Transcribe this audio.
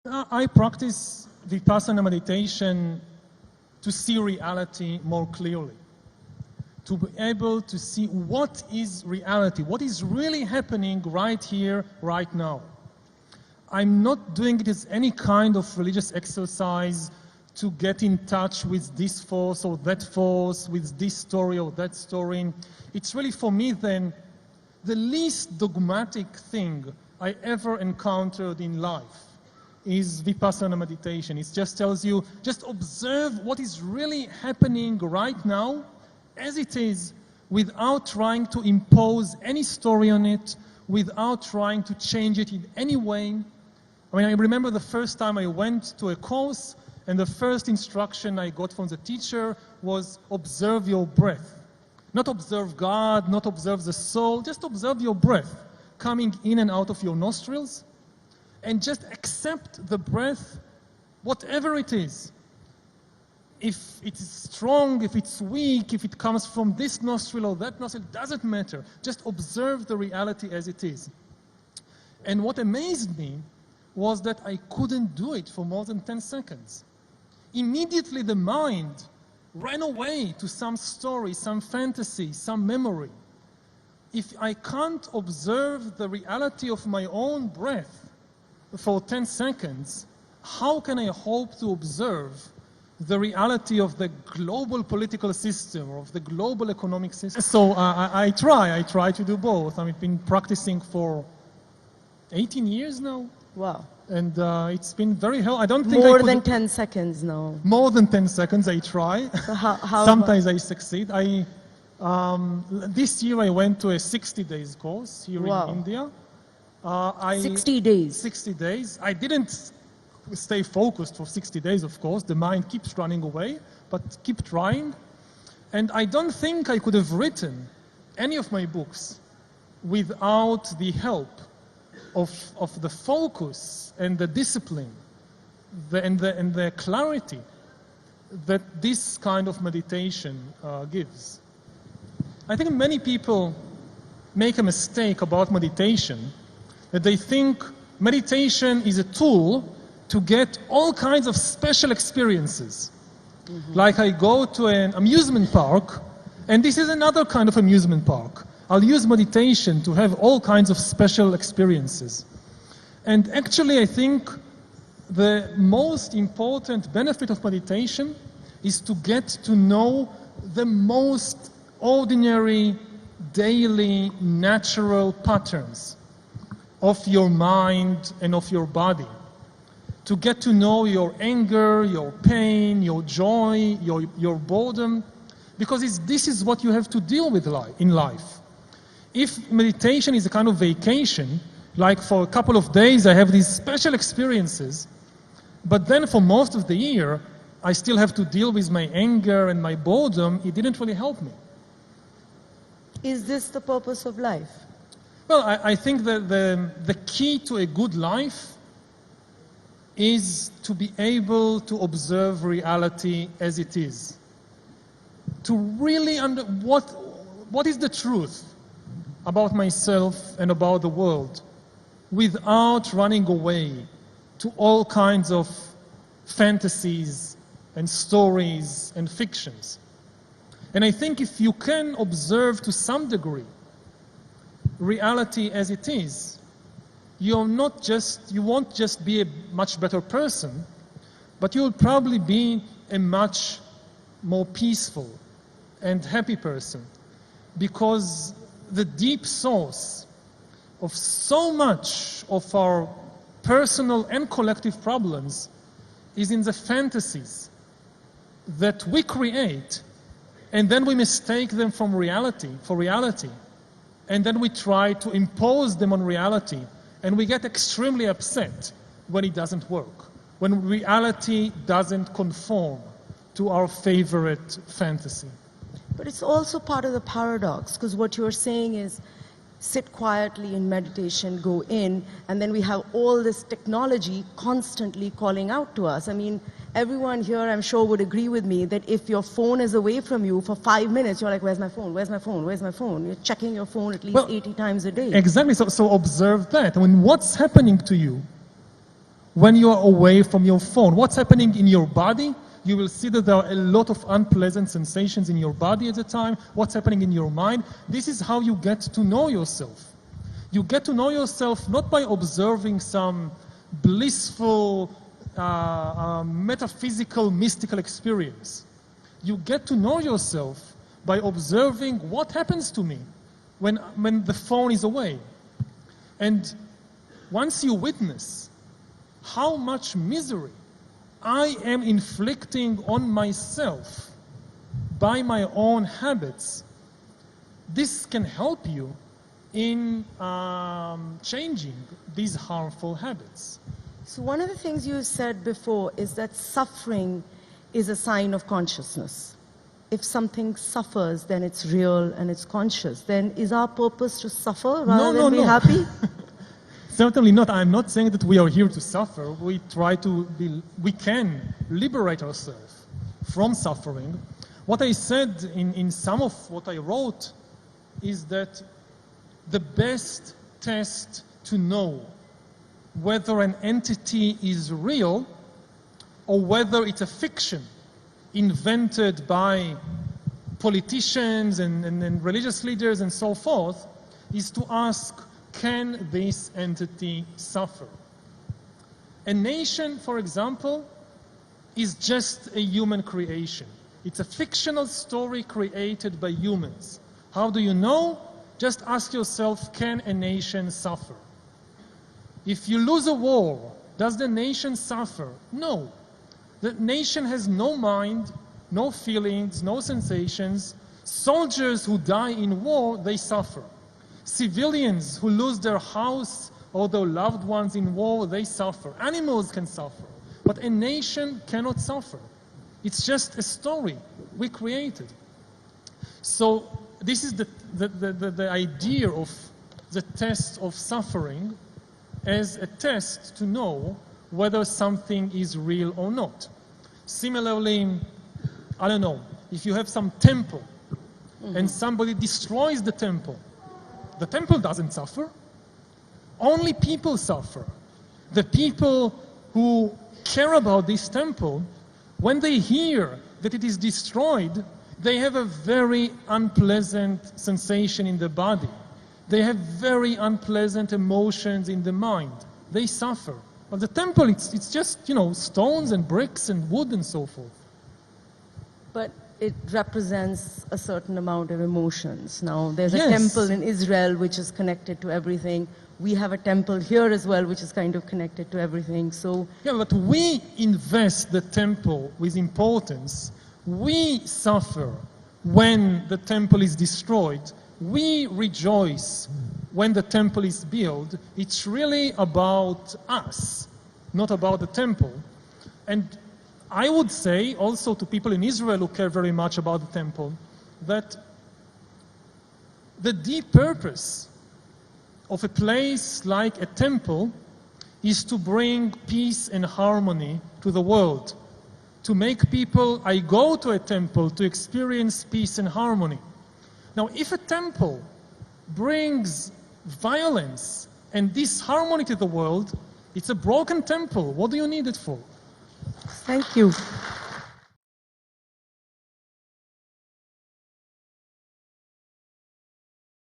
I practice Vipassana meditation to see reality more clearly, to be able to see what is reality, what is really happening right here, right now. I'm not doing it as any kind of religious exercise to get in touch with this force or that force, with this story or that story. It's really, for me then, the least dogmatic thing I ever encountered in life is Vipassana meditation. It just tells you, just observe what is really happening right now as it is, without trying to impose any story on it, without trying to change it in any way. I mean, I remember the first time I went to a course, and the first instruction I got from the teacher was observe your breath. Not observe God, not observe the soul, just observe your breath coming in and out of your nostrils, and just accept the breath, whatever it is. If it is strong, if it's weak, if it comes from this nostril or that nostril, it doesn't matter. Just observe the reality as it is. And what amazed me was that I couldn't do it for more than 10 seconds. Immediately the mind ran away to some story, some fantasy, some memory. If I can't observe the reality of my own breath for 10 seconds, how can I hope to observe the reality of the global political system or of the global economic system? So I try to do both. I've been practicing for 18 years now. Wow. And it's been very helpful. I don't think more than 10 seconds now. More than 10 seconds I try. So how Sometimes I succeed. This year I went to a 60 days course here in India. 60 days. 60 days. I didn't stay focused for 60 days, of course. The mind keeps running away, but keep trying. And I don't think I could have written any of my books without the help of the focus and the discipline and the clarity that this kind of meditation gives. I think many people make a mistake about meditation, that they think meditation is a tool to get all kinds of special experiences. Mm-hmm. Like I go to an amusement park, and this is another kind of amusement park. I'll use meditation to have all kinds of special experiences. And actually, I think the most important benefit of meditation is to get to know the most ordinary, daily, natural patterns of your mind and of your body. To get to know your anger, your pain, your joy, your boredom, because this is what you have to deal with in life. If meditation is a kind of vacation, like for a couple of days I have these special experiences, but then for most of the year I still have to deal with my anger and my boredom, it didn't really help me. Is this the purpose of life? Well, I think that the key to a good life is to be able to observe reality as it is. To really what is the truth about myself and about the world, without running away to all kinds of fantasies and stories and fictions. And I think if you can observe to some degree reality as it is, you won't just be a much better person, but you'll probably be a much more peaceful and happy person, because the deep source of so much of our personal and collective problems is in the fantasies that we create, and then we mistake them for reality, and then we try to impose them on reality, and we get extremely upset when it doesn't work, when reality doesn't conform to our favorite fantasy. But it's also part of the paradox, because what you're saying is sit quietly in meditation, go in, and then we have all this technology constantly calling out to us. I mean, everyone here, I'm sure, would agree with me that if your phone is away from you for 5 minutes, you're like, where's my phone? Where's my phone? Where's my phone? You're checking your phone at least 80 times a day. Exactly. So observe that. I mean, what's happening to you when you are away from your phone. What's happening in your body? You will see that there are a lot of unpleasant sensations in your body at the time. What's happening in your mind? This is how you get to know yourself. You get to know yourself not by observing some blissful, metaphysical, mystical experience. You get to know yourself by observing what happens to me when the phone is away. And once you witness how much misery I am inflicting on myself by my own habits, this can help you in changing these harmful habits. So one of the things you said before is that suffering is a sign of consciousness. If something suffers, then it's real and it's conscious. Then is our purpose to suffer rather than be happy? Certainly not. I'm not saying that we are here to suffer. We can liberate ourselves from suffering. What I said in some of what I wrote is that the best test to know whether an entity is real or whether it's a fiction invented by politicians and religious leaders and so forth is to ask, can this entity suffer? A nation, for example, is just a human creation. It's a fictional story created by humans. How do you know? Just ask yourself, can a nation suffer? If you lose a war, does the nation suffer? No. The nation has no mind, no feelings, no sensations. Soldiers who die in war, they suffer. Civilians who lose their house or their loved ones in war, they suffer. Animals can suffer. But a nation cannot suffer. It's just a story we created. So this is the idea of the test of suffering as a test to know whether something is real or not. Similarly, I don't know, if you have some temple and somebody destroys the temple doesn't suffer. Only people suffer. The people who care about this temple, when they hear that it is destroyed, they have a very unpleasant sensation in the body. They have very unpleasant emotions in the mind. They suffer. But the temple, it's just, stones and bricks and wood and so forth. But it represents a certain amount of emotions. Now, there's a temple in Israel which is connected to everything. We have a temple here as well which is kind of connected to everything. So yeah, but we invest the temple with importance. We suffer when the temple is destroyed. We rejoice when the temple is built. It's really about us, not about the temple. And I would say also to people in Israel who care very much about the temple that the deep purpose of a place like a temple is to bring peace and harmony to the world, to make people, I go to a temple to experience peace and harmony. Now, if a temple brings violence and disharmony to the world, it's a broken temple. What do you need it for? Thank you.